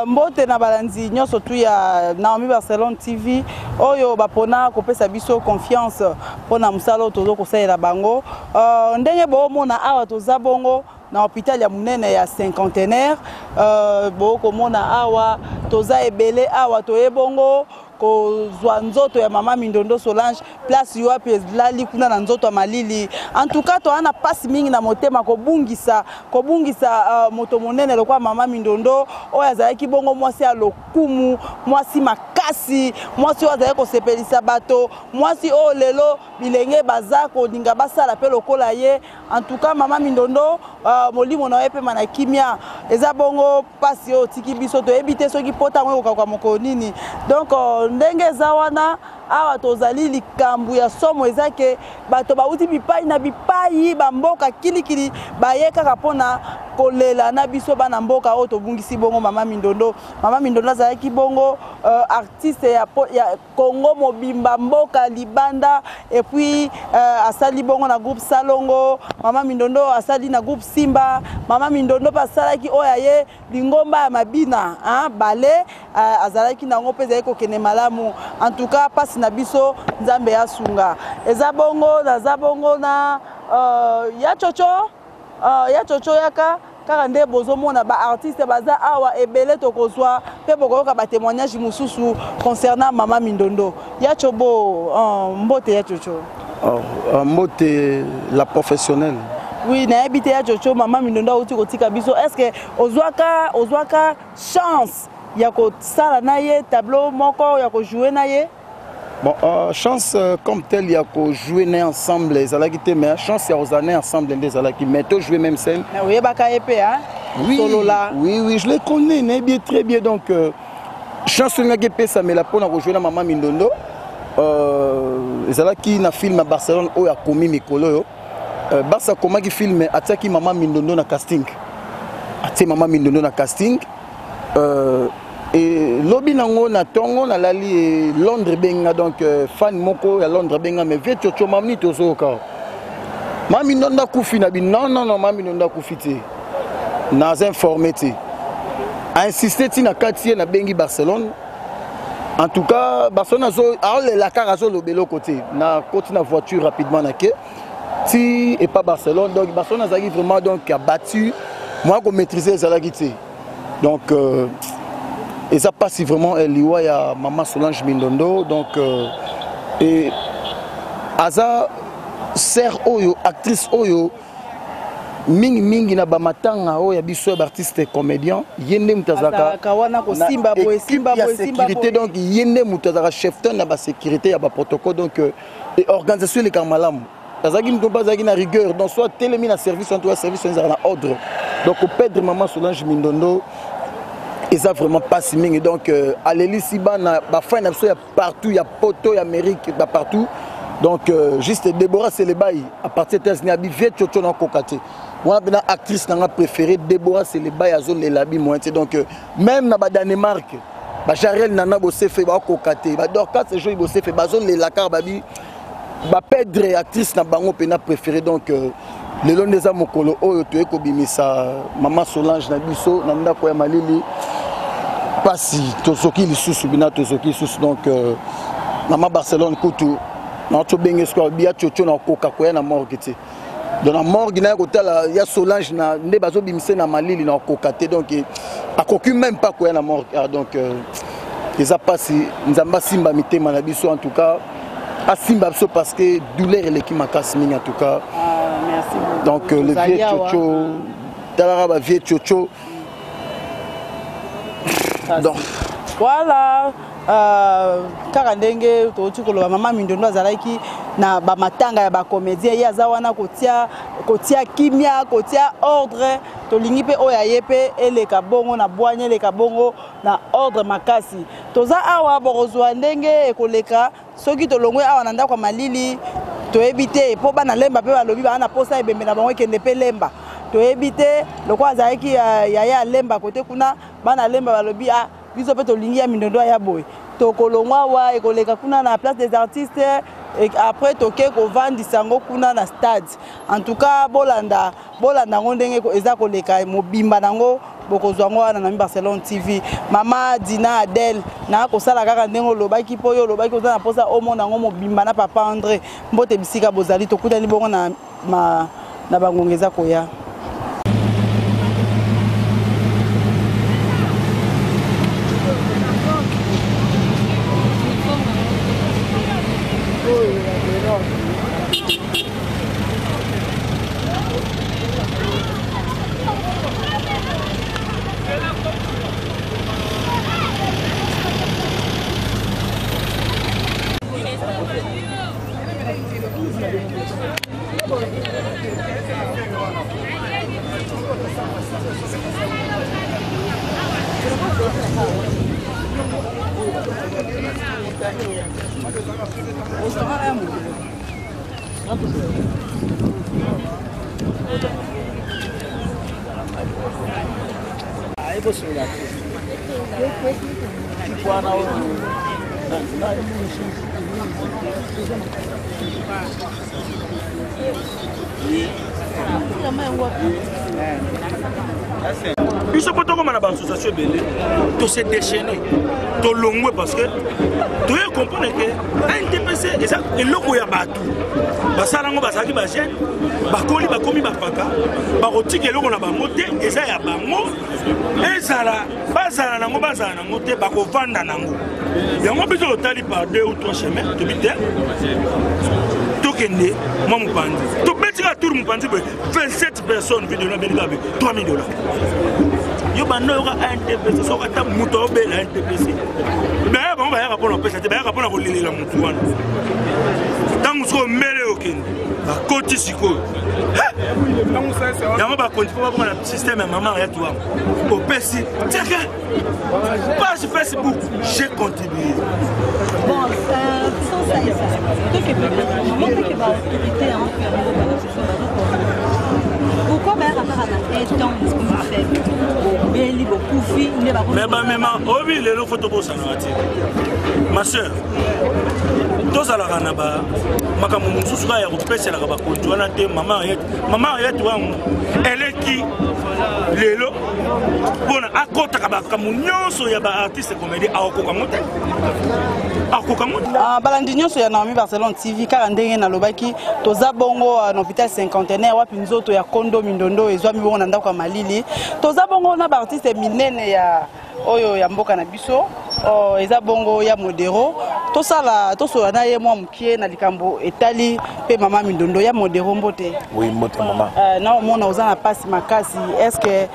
mbote na balanzi nyonso tu ya Naomi Barcelone TV oyo bapona kopesa biso confiance pona musalo tozo kosalela bango ndenge bomona awa toza bongo na hôpital ya munene ya cinquantenaire boko mona awa toza ebele awa toyebongo kozwa nzoto ya mama Mindondo Solange place yo api lali kuna na nzoto ya malili en tout cas to ana passe mingi na motema kobungisa moto monene lokwa mama Mindondo oyo azalaki bongo mwasi ya lokumu mwasi makasi mwasi oyo azalaki kosepelisa bato mwasi oyo lelo bilenge bazako ninga basala pe lokola ye en tout cas mama Mindondo molimo na epe mana kimia eza bongo passe yo tiki biso to ebite soki pota ngwe kokakwa moko nini donc ndenge zawana awa tozali likambu ya somo ezake bato bauti bipai na bipai bamboka kilikili bayeka kapona kolela na biso bana mboka oyo tobungisi bongo mama Mindondo azalaki bongo artiste ya Congo mobimba mboka libanda et puis asali bongo na groupe Salongo mama Mindondo asali na groupe Simba mama Mindondo pasalaki oya ye lingomba ya mabina bale azalaki nango peza eko kene malamu en tout cas passe na biso nzambe ya sunga eza bongo na ya chocho yaka kaka nde bozomona ba artiste baza awa ebele tokozwa pe bokoyoka ba témoignage mususu concernant mama Mindondo ya chobo mbote ya chocho mbote la professionnelle. Oui, na habité ya chocho mama Mindondo uti kotika biso est-ce que ozwaka chance ya ko sala na ye tableau moko ya ko jouer na ye. Bon, chance comme telle, il y a qu'au jouer ensemble, les alakité, mais chance il y a aux années ensemble des alakité, mais tout jouer même scène. Oui, solo là. Oui, je les connais, bien très bien donc chance on a gépé ça, mais la peau n'a rejoué la maman Mindondo. Les alakité na film à Barcelone où il a commis Mikolo. Barça comment qui filme attaque maman Mindondo na casting. Attaque maman Mindondo na casting. Et lobby nango na tongo na lali Londres benga donc fan moko ya Londres benga mais vie chocho mamni tozo ka mami nonda kufi na bi non mami nonda kufi te na informé te a insisté ti na quartier na bengi Barcelone en tout cas Barcelone zo la carazo lo belo côté na côté na voiture rapidement na ke ti et pas Barcelone donc Barcelone a vraiment donc a battu moi ko maîtriser ça la guité donc et ça passe vraiment liwa ya maman Solange Mindondo donc et aza sœur oyo actrice oyo mingi na ba matanga oyo ya biso artiste comédien yende mutazaka kawana ko simba boy sécurité donc yende mutazaka chef na ba sécurité ya ba protocole donc et organisation les kamalamu azaki mtomba azaki na rigueur donc soit télémi na service en tout service en ordre donc au perdre maman Solange Mindondo et ça vraiment pas si ming donc à l'hélice bana ba fin absolu partout il y a poto il y a Amérique partout donc juste Déborah c'est les bails à partir de Tesnia bi vie chocho na kokate moi bena actrice na préférée Déborah c'est les bails azol les labi moins donc même na ba Danemark ba Jarel nana bo se fait ba kokate ba Dorcas ce jour bo se fait ba zone les lakar babi ba perdre actrice na bango pena préférée donc le long des amokolo oyo to ekobimisa maman Solange na biso na ndako ya malili pasi tosoki lisusu bina tosoki lisusu donc maman Barcelone kutu na to bengesko bia chocho na koka koya na morgue te dans la morgue na kotala ya Solange na nde bazo bimisa na malili na koka te donc akoki même pas koya na morgue donc les a passé nzamba simba mitema na biso en tout cas à simba biso parce que douleur eleki makasi mingi en tout cas. Merci donc le vieux chocho talara vieux chocho donc voilà kaka ndenge tooti koloba mama Mindondo azalaki na ba matanga ya ba comédien ya zawana kotia kimia kotia ordre tolingi pe oya yepe eleka bongo na bwanye eleka bongo na ordre makasi toza awa bokozwa ndenge ekoleka soki tolongwe awa na ndako malili toyebite po bana lemba pe balobi bana posa ebembe na bango kende pe lemba toyebite lokwa azalaki ya lemba kote kuna bana lemba balobi biso pe tolingi ya Mindondo ya boy tokolongwa wa ekoleka kuna na place des artistes et après toke ko vandi sango kuna na stade en tout cas bolanda ngondenge eza koleka mobimba nango bokozwango wana na Barcelone TV. Mama Dina Adèle na kosala kaka ndengo lobaki poyo lobaki ozana posa omona ngo mobimba na papa André mbote bisika bozali tokutani bongo na bangongeza koya. Ils sont pas comme la association belé, tout s'est déchaîné, tout long parce que tu comprends que NTPC et ça et le coup y a battu. Basalango basaki bajen, bakoli bakomi bapaka, baroti que le on a bamoté et ça y a bango et ça là, bazala nango bazala nango te bako vanda nango. Yango besoin de tali par 2 ou 3 chemins, tu bites. Tokende, moi mon pandi. Tu bêtis à tout mon pandi, 27 personnes vidéo na benga avec $3 000. Yo banora NTPC, ça va ta muto bela NTPC. Mais bon va répondre au PC, va répondre au lili la mutu wana. Tant que mele okende, ba koti siko. Yango ba continue comme le système maman ya toi. Au PC, tiens page Facebook, j'ai contribué. Bon, sans ça et ça. Toi qui es pas autorité pourquoi ben rapport à la temps ce qu'on va faire beli beaucoup fi ne va mais maman obi le photo pour ça ma soeur tous à la ranaba makamu mususuka ya kopesa la ba konjoana te maman yetu wangu elle est qui lelo bona akota ka ba kamunyoso ya ba artiste comédie akoka mote balandi nyonso ya Naomi Barcelone TV kaka ndenge na lobaki toza bongo na hôpital cinquantenaire wapi nzoto ya kondo mindondo ezwami bongo na ndako ya malili toza bongo na ba artiste minene ya oyo ya mboka na biso eza bongo ya modero tosala tosola na ye mwa mukie na likambo etali pe mama mindondo ya modero mbote oui mbote mama na omona oza na pasi makasi est-ce que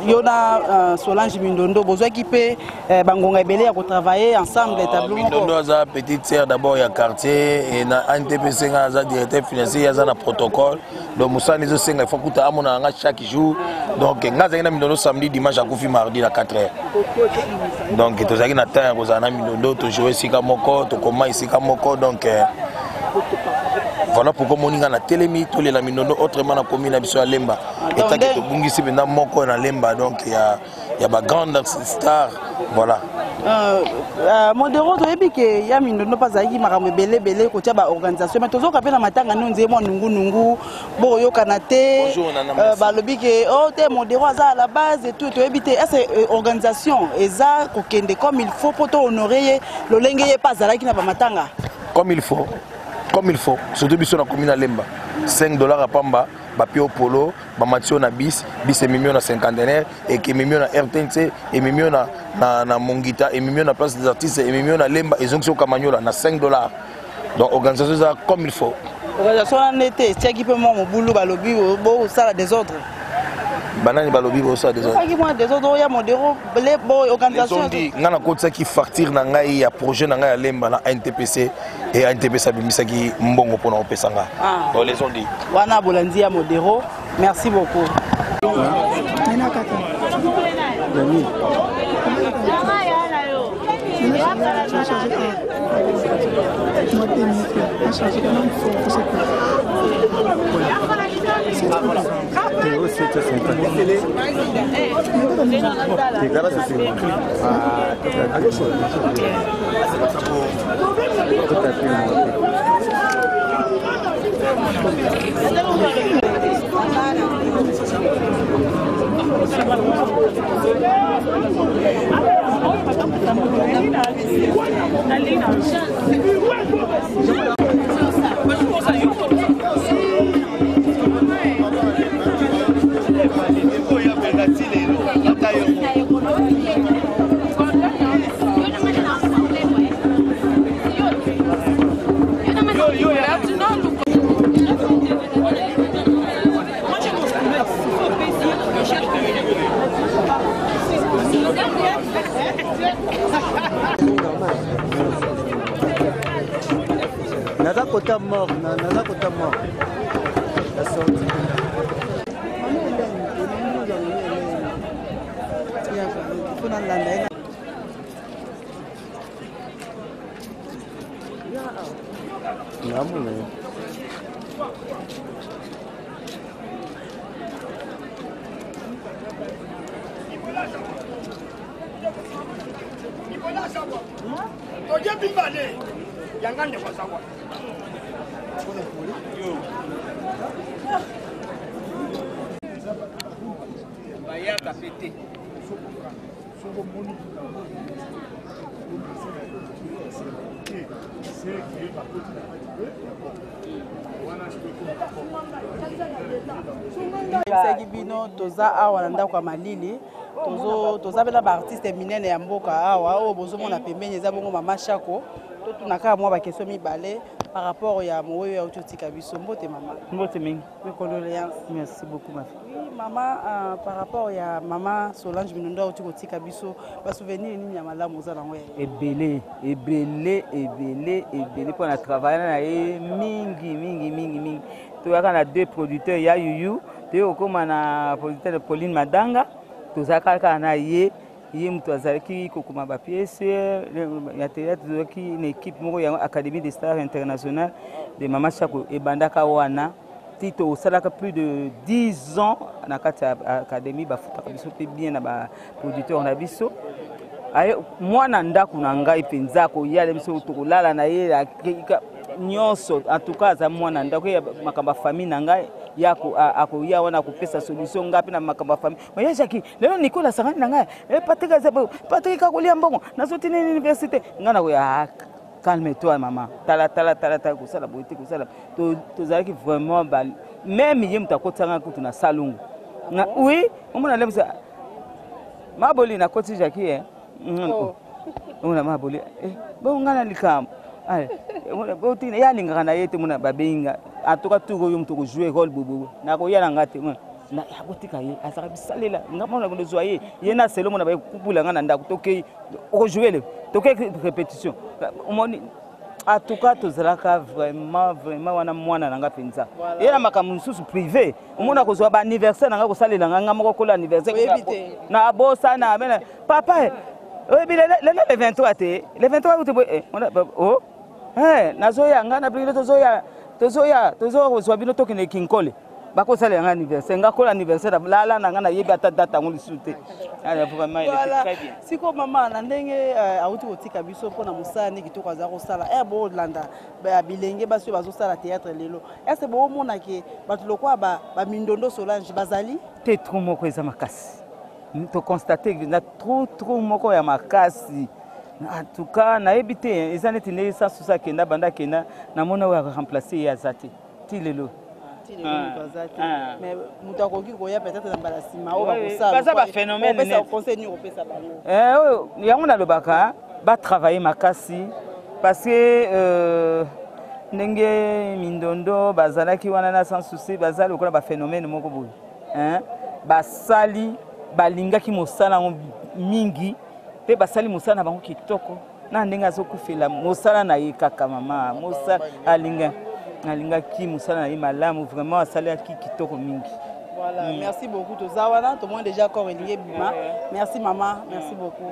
yona Solange Mindondo bozwaki pe bangonga ebele ya travailler ensemble établir Mindondo aza petite sœur d'abord ya quartier et na NTPC nga aza directeur financier aza na protocole donc musani zo senga faut kuta amona nga chaque jour donc nga zanga Mindondo samedi dimanche akufi mardi à 4h donc tozaki na temps ko zana Mindondo to jouer sika moko to koma sika moko donc voilà pourquoi moninga na telemi to le la Mindondo autrement na commune biso ya Lemba et tant que to bungisi benda moko na Lemba donc il y a ba grande star voilà modero to ebike ya Mindondo pazaki makambo belé ko tia ba organisation mais tozoka pe na matanga nonze mo nungu bo yokana te ba lobike o te modero aza à la base et tout to ebite est organisation eza ko kende comme il faut pour honorer le lenge ye pazalaki na ba matanga comme il faut surtout biso na commune Lemba $5 à pamba bapio polo bamatio na bis et mimio na cinquantenaire et que mimio na RTNC et mimio na Mongita et mimio na place des artistes et mimio na Lemba et zonxo kamanyola na $5 donc organisation ça comme il faut organisation na été tiaki pe mo mobulu balobi bo sala des autres banani balobi bo sala des autresaki moi des autres ya modero les bo organisation dit ngana kotsa ki facture na ngai ya projet na ngai ya Lemba na NTPC et NTPC bimisaki mbongo pona opesanga donc les ont dit wana bolandi ya modero merci beaucoup Naza kota mort, naza kota mort. La sortie. Namune. Oye bimbale. Yangane kwa sawa. Bayaka pété. Seki bino toza awa na ndako ya malili toza bela ba artiste minene ya mboka awa oyo bozomona pembeni eza bongo mama Shako totuna kaka mwa bakestion mibale par rapport ya moweyo ya ototika biso mbote mama mbote mingi condoléances merci beaucoup ma fille oui mama par rapport ya mama Solange Minondo oyo kotika biso ba souvenir nini ya malamu oza nango ebele pour na travailler na ye mingi toyaka na deux producteurs ya Yuyu toyo koma na producteur de Pauline Madanga tozaka na ye mutu azalaki kokoma ba pièce ya théâtre tozaki une équipe moko ya Académie des Stars Internationales de Mama Shako ebandaka wana tito osalaka plus de 10 ans na kati ya académie bafutaka biso pe bien na ba producteur na biso aye mwana ndako na ngai penza ko yale biso tokolala na ye nyonso en tout cas za mwana ndako ya makamba famille na ngai yako akoya wana kupesa solution ngapi na makamba famille oya Jackie lelo Nicolas sangani na ngai Patrick Azabo Patrick kakolia mbongo nazoti na université ngana ko ya calme-toi maman tala kusala boite kusala tozalaki vraiment même yé mutakotanga kutu na salungu na oui omona lemsa maboli na koti Jackie ona maboli bon ngana likam allez botina ya lingaka na yete mona babinga atoka tuko yo mutoko jouer rôle bobo na ko yala ngate mona na yakotika ye asaka bisalela ngamona ko zwa ye na selo mona ba kupula ngana ndako toke o jouer le toke répétition omoni atuka tozalaka vraiment wana mwana nanga penza yela makamu susu privé omona ko zwa ba anniversaire nanga ko salela nganga moko ko anniversaire na bosa na mena papa oui, le 23 te, le 23 oh, nazoya ngana bino tozoya bino tokene kinkole bako sala nga anniversaire nga kola anniversaire lala na nga na yebi ata data ngoli sute ala vraiment il était très bien siko mama na ndenge auti kotika biso pona musani kitoko aza ko sala bo landa ba bilenge baso bazo sala théâtre lelo est-ce bo mona ke batu lokwa ba Mindondo Solange bazali te trop moko eza makasi to constater que na trop moko ya makasi en tout cas na ebité eza neti ne sa susa kenda banda kenda na mona wa remplacer ya zati ti lelo mais mutakoki koya peut-être na balasima o bakosala baza ba phénomène net conseil ni opesa bango yango na lobaka ba travailler makasi parce que ndenge Mindondo bazalaki wana na sans souci bazali lokola ba phénomène moko boye basali balingaki mosala mingi pe basali mosala na bango kitoko na ndenge azokufela mosala na ye kaka mama mosala alingaki mosala na ye malamu vraiment asalaki kitoko mingi. Voilà, merci beaucoup tozawana to moins déjà corps elingi bima. Merci maman, merci beaucoup.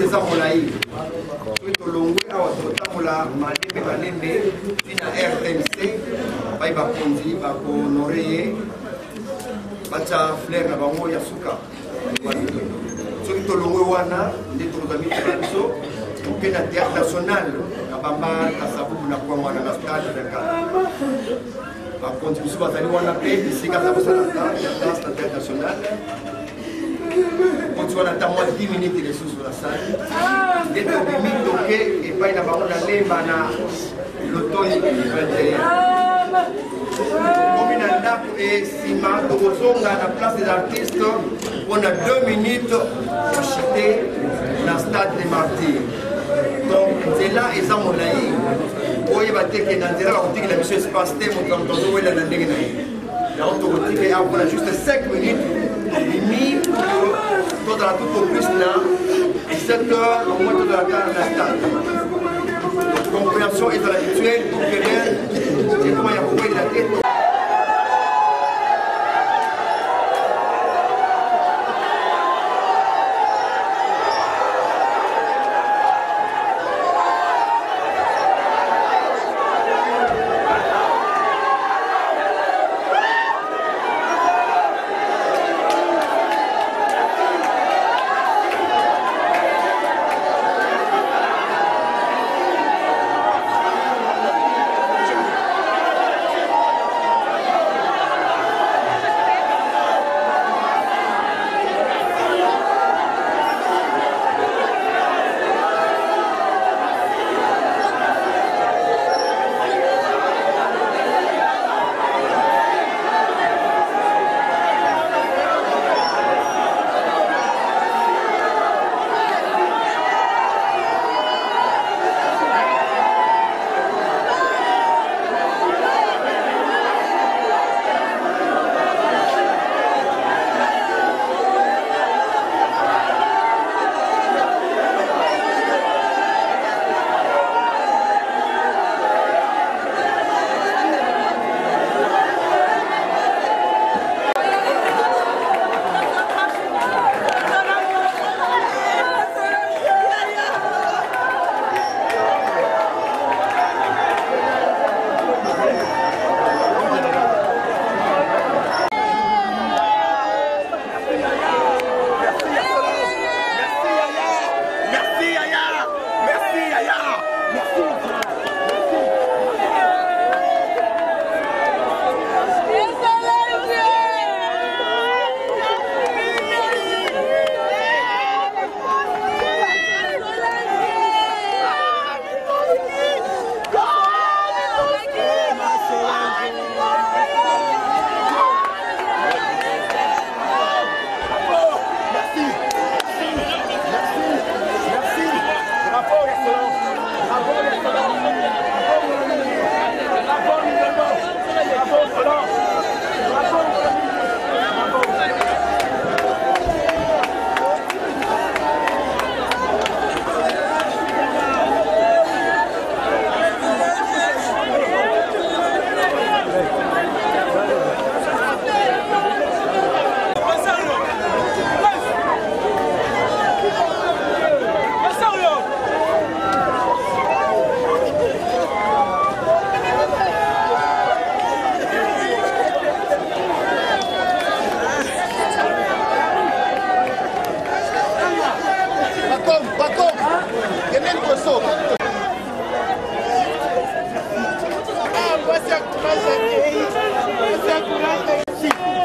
eza molai soki tolongwe awa totambola malembe tina RTNC bai bakonzi bakohonore ye batia flair na bango ya suka soki tolongwe wana nde tokozwa mituna biso oke na théâtre national na bamba kasabubu na kwango wana na stade Dakar bakonzi biso bazali wana mpe esika za kosala danse na théâtre national konti wana ata mwa 10 minutes lisusu na sali nde tobimi toke epai na bango na lemba na l'automne 2021 komi na ndako esima tokozonga na place des artistes mpona 2 minutes ochite na stade des martyrs donc nzela eza molai oyeba teke na nzela bakotikela biso espace te moto tozowela na ndenge na ye yango tokotika ya mpona juste 5 minutes bimi tozala tout au plus na 17 heures au moins tozala kaka na stade compréhension ezala habituelle pour quelqu'un ekoma ya kokwela te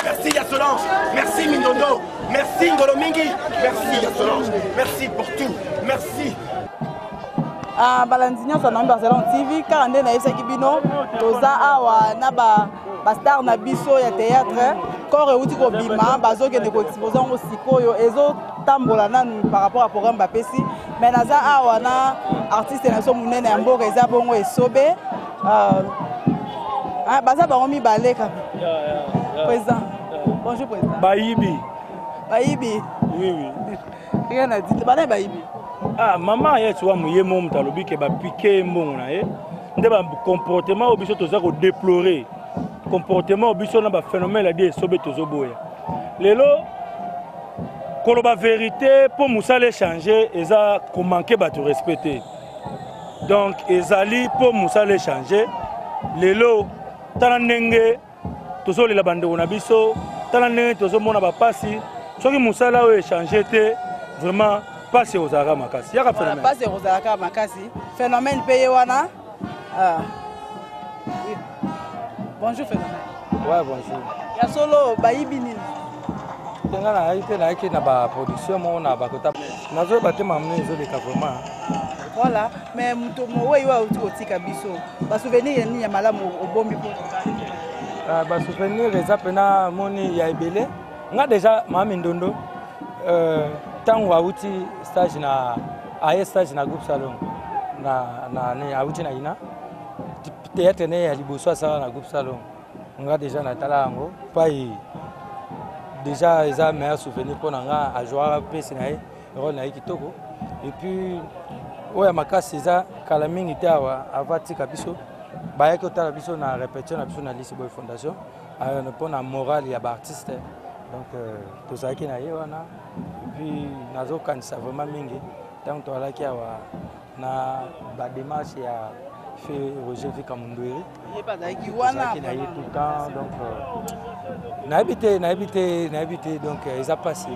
Merci à Solange, merci Mindondo, merci Ngolomingi, merci à Solange, merci pour tout, merci. balandi nyonso na Barcelone TV kaka nde nayebisaki bino toza awa na bastar na biso ya théâtre kore euti kobima bazokende koexpose yango sikoyo ezotambola nanu par rapport à programme bapesi mais naza awa na artiste na biso monene ya mboka eza bongo esobe baza bango mibale kaka président bonjour président bayibi oui rien na dit bana bayibi maman yetu wa muyemo mutalobi ke ba piquer mbongo na ye nde ba comportement obiso toza ko déplorer comportement obiso na ba phénomène la di esobe tozoboya lelo koloba vérité pour musala échanger eza ko manquer ba te respecter. Donc ezali pour musala échanger lelo tala ndenge tozolela bandeko na biso tala ndenge tozomona ba pasi soki musala o échanger te vraiment pasi ozalaka makasi yaka phénomène pasi ozalaka makasi phénomène payé wana bonjour phénomène. Ouais, bonjour. Ya solo bayibi nini tenga na été na qui na ba production mo na ba kota nazo baté mamne ezoleka vraiment. Voilà, mais muto mowe wa utika biso ba souvenir ni ya malamu obombi po ba souvenir eza pena moni ya ebele nga déjà mami ndondo tango auti stage na aye stage na groupe salon na ne auti na ina théâtre ne ya liboso sala na groupe salon nga déjà na tala yango pai déjà eza meilleur souvenir pour nga a jouer pesi na ye rôle na kitoko et puis oya makasi eza kala mingi te awa avatika biso bayaki otala biso na répétition na biso na Lycée Boy Fondation pour na morale ya ba artiste donc tozalaki na ye wana et puis nazokanisa vraiment mingi ntango toalaki awa na ba démarche ya fait Roger Vika Mundweri yebazaki wana na ye tout le temps donc na habité donc eza passe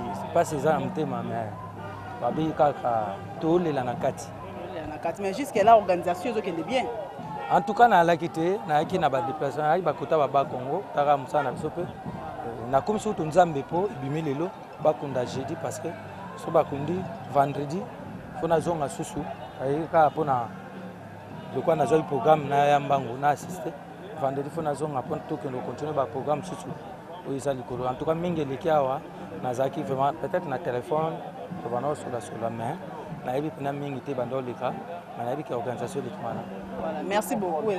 eza na motema mais babi kaka tolela na kati mais jusque là organisation ezokende bien en tout cas naalaki te nayaki na badéplacement nayaki bakota baba Congo taka mosala na biso mpe nakomi so to nzambe mpo ebimi lelo bakunda jeudi parce que so bakundi vendredi fo nazonga susu ayeki kaka mpona lokwa nazwaki programme na ya mbango na assiste vendredi fo nazonga mpo tokende continue baprogramme susu oyo eza likolo en tout cas mingi eleki awa nazalaki vraiment peut-être na téléphone tobanda osolasola mais nayebi mpena mingi te banda oleka mais nayebi ke organisation eleki wana. Voilà, merci beaucoup.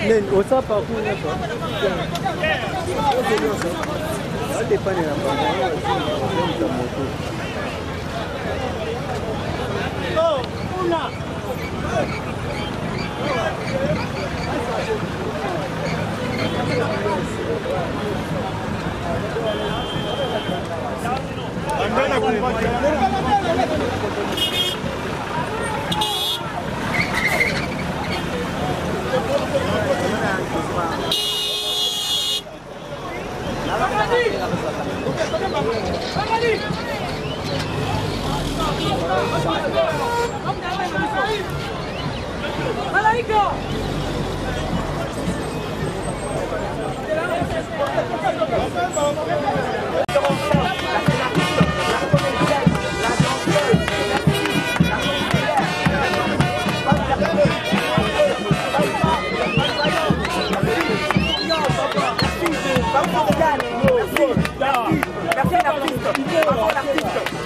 Mais au ça parcours là quoi. Ça dépend de la moto. Oh, on a.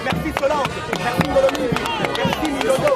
Merci Solange, merci Molomi, merci Milodo,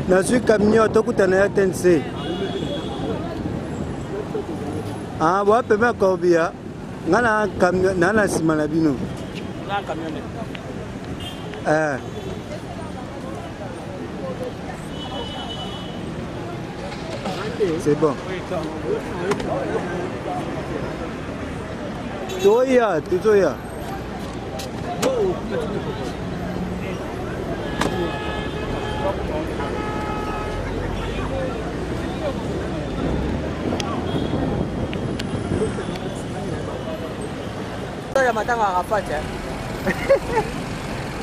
nazwi camion tokutana ya TNC boapema korbia nga na nsima na bino c'est bon toya toya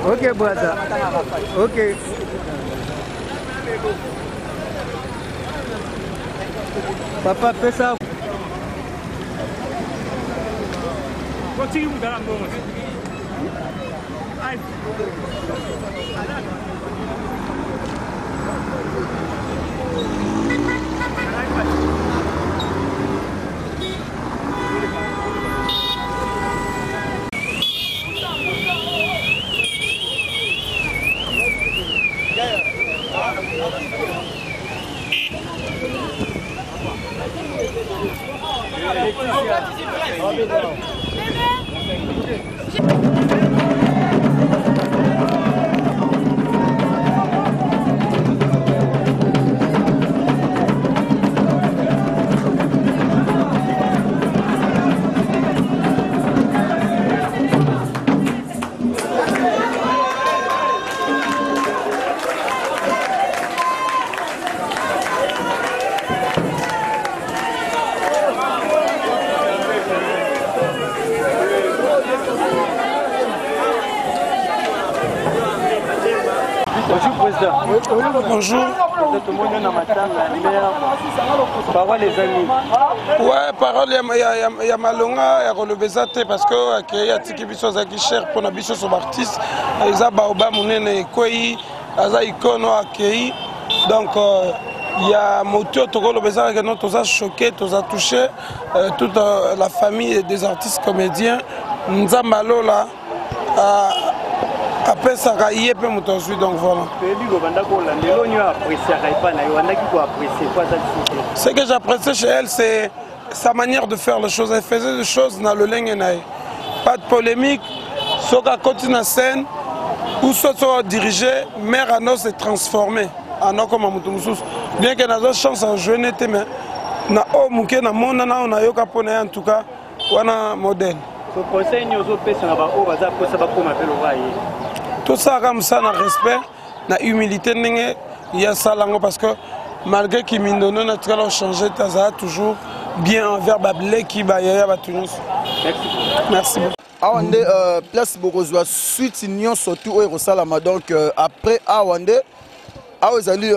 ok brother ok papa pesa continue vous dans la mort Bonjour. Parole les amis. Ouais, parole ya malonga ya kolobeza te parce que akei atiki biso azaki cher pour na biso so artiste eza baoba munene ekwei aza ikono akei donc ya moto tokolobeza que non toza choqué toza touché toute la famille des artistes comédiens nzamba lola apesaka ye pe moto azwi donc voilà. Ce que j'apprécie chez elle, c'est sa manière de faire les choses. Elle faisait des choses dans le lingue. Pas de polémique, soka continue la scène, ou soit dirigé, mère à nous s'est transformée. Bien que nous chance à jouer, mais na o muke na monde na on a yoka pone en tout cas, on a modèle. Tout ça comme ça, dans respect, dans humilité, il y a ça parce que malgré qu'il m'a donné notre changé, tu as toujours bien envers Bablé qui va y avoir tout. Merci beaucoup. Awande place Bokozwa suite union surtout au Salama donc après Awande awazali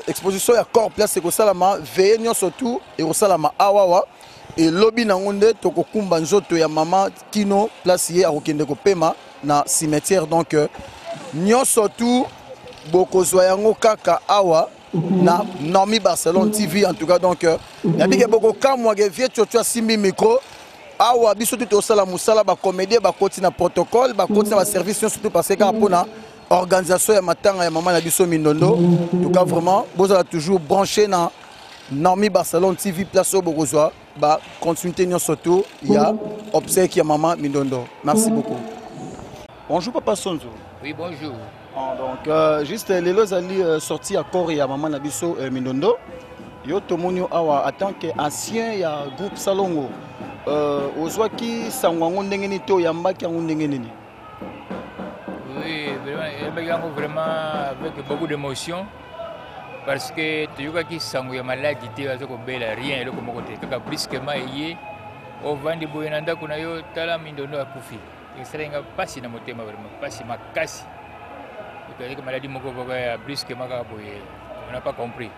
exposition ya corps place au Salama veille union surtout au Salama awawa et lobby na ngonde tokokumba nzoto ya mama kino place ye akokende ko pema na cimetière donc nyonso tout bokozwa yango kaka awa na Normi Barcelone TV en tout cas donc nabike boko kamwa ke vie chocho simbi micro awa biso tout osala musala ba comédie ba koti na protocole ba koti na service surtout parce que apona organisation ya matanga ya mama na biso Mindondo en tout cas vraiment bozala toujours branché na Normi Barcelone TV place au bokozwa ba continuité nyonso tout il y a obsèque ya mama Mindondo. Merci beaucoup. Bonjour Papa Sonzo. Oui, bonjour. Donc, juste les lois allaient sortir à Corée à Maman Nabiso Mindondo. Yo Tomonio Awa, en tant qu'ancien groupe Salongo, Ozwaki Sangwango Ndengeni To Yambaki Ndengeni. Oui, vraiment avec beaucoup d'émotion. Parce que tu as dit que Sango ya maladie, tu as rien, le côté. Kaka brusquement yé, au vent de Boyananda Kunayo, Tala Mindondo a Koufi. Il serait pas si na motema vraiment, pas si makasi. Tu as dit que maladie moko brusquement on n'a pas compris.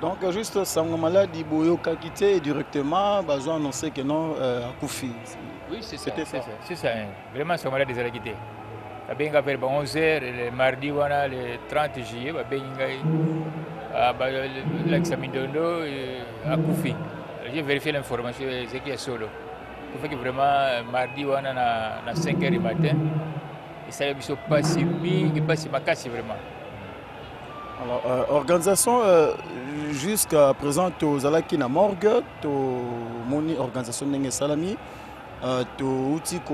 Donc juste Sango maladie Boyo Kakité directement, besoin annoncer que non à Koufi. Oui, c'est ça. C'est ça. Vraiment Sango maladie des quitté. Benga vers 11h le mardi wana le 30 juillet benga l'examen d'Ondo à Koufi. J'ai vérifié l'information c'est qui est solo. Pour fait que vraiment mardi wana na 5h du matin et ça ne pas si bien, pas si makasi vraiment. Alors, organisation, jusqu'à présent, tu as qui na morgue, tu as organisation de salami, tu outil ko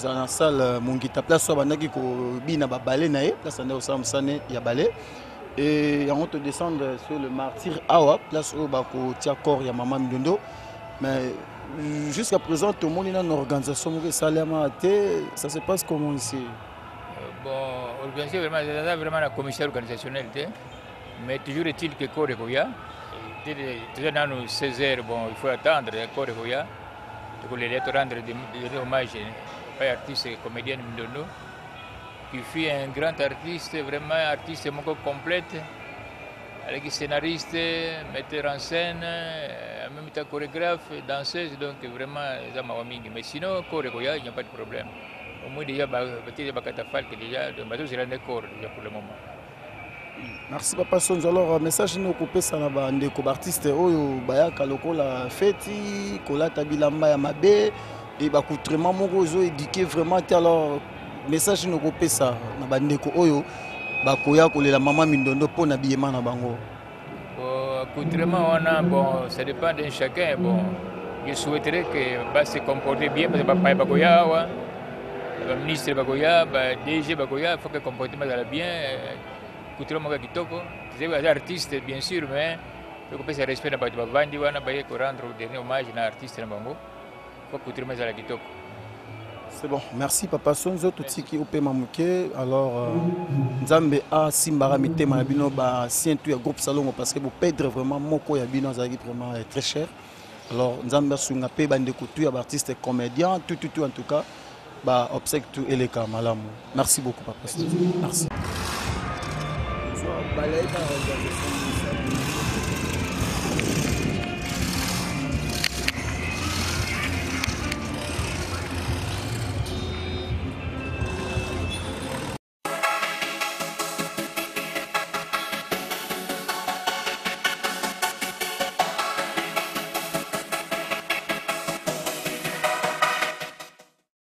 dans la salle mongita place soit bandaki ko bina ba balé naé, place ande osam sané ya balé et on te descendre sur le martyr awa, place où ba ko tia corps ya maman Mindondo, mais jusqu'à présent tout le monde est dans une organisation salama, ça se passe comment ici? Bon, l'organisation vraiment la commission organisationnelle, mais toujours est-il que Korekoya, toujours dans nos 16 heures, bon, il faut attendre Korekoya, pour les lettres rendre des hommages à l'artiste et comédienne Mindondo, qui fut un grand artiste, vraiment artiste complète, avec scénariste, metteur en scène, en même temps chorégraphe, danseuse, donc vraiment, mais sinon, Korekoya, il n'y a pas de problème. Au moins déjà, il y a Bakatafal qui déjà, le bateau c'est d'accord déjà pour le moment. Merci Papa Sonz. Alors, message nous coupé ça na ba ndeko artiste oyo bayaka lokola feti, kola tabilamba ya mabe et ba coutrement moko zo éduquer vraiment alors message nous coupé ça na ba ndeko oyo ba koya kolela maman Mindondo pour na biyema na bango. Bon, coutrement on a bon, ça dépend de chacun. Bon, je souhaiterais que ba se comporter bien parce que papa bakoya wa le ministre Bagoya, le DG Bagoya, il faut que le comportement soit bien. Couture Moga Kitoko, c'est un artiste bien sûr, mais il faut que le respect de Bavandi, il faut rendre le dernier hommage à l'artiste de Bango. Il faut que Couture Moga Kitoko. C'est bon, merci Papa Sonzo, tout ce qui est au Mamouké. Alors, Nzambe a Simbara Mité Malabino, si un groupe salon, parce que vous perdre vraiment Moko Yabino, ça vraiment très cher. Alors, Nzambe Sungapé, Bande Couture, artiste et comédien, tout en tout cas. Bah, obsèque tout et les Malamou. Merci beaucoup, Papa. Merci.